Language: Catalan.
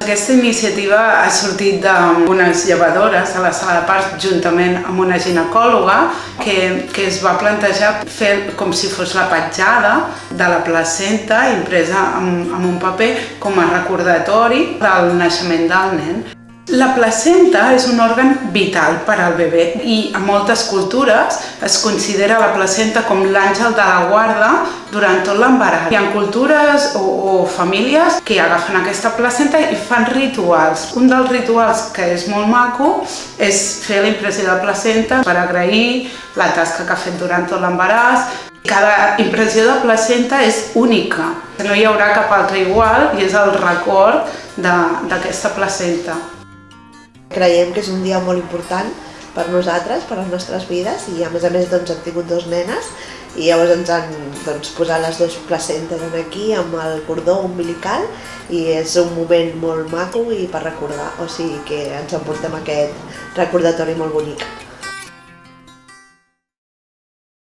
Aquesta iniciativa ha sortit d'unes llevadores a la sala de parts juntament amb una ginecòloga que es va plantejar fer com si fos la petjada de la placenta impresa amb un paper com a recordatori del naixement del nen. La placenta és un òrgan vital per al bebè i en moltes cultures es considera la placenta com l'àngel de la guarda durant tot l'embaràs. Hi ha cultures o famílies que agafen aquesta placenta i fan rituals. Un dels rituals que és molt maco és fer la impressió de placenta per agrair la tasca que ha fet durant tot l'embaràs. Cada impressió de placenta és única. No hi haurà cap altra igual i és el record d'aquesta placenta. Creiem que és un dia molt important per nosaltres, per les nostres vides, i a més hem tingut 2 nenes i llavors ens han posat les 2 placentes aquí amb el cordó umbilical i és un moment molt maco i per recordar, o sigui que ens emportem aquest recordatori molt bonic.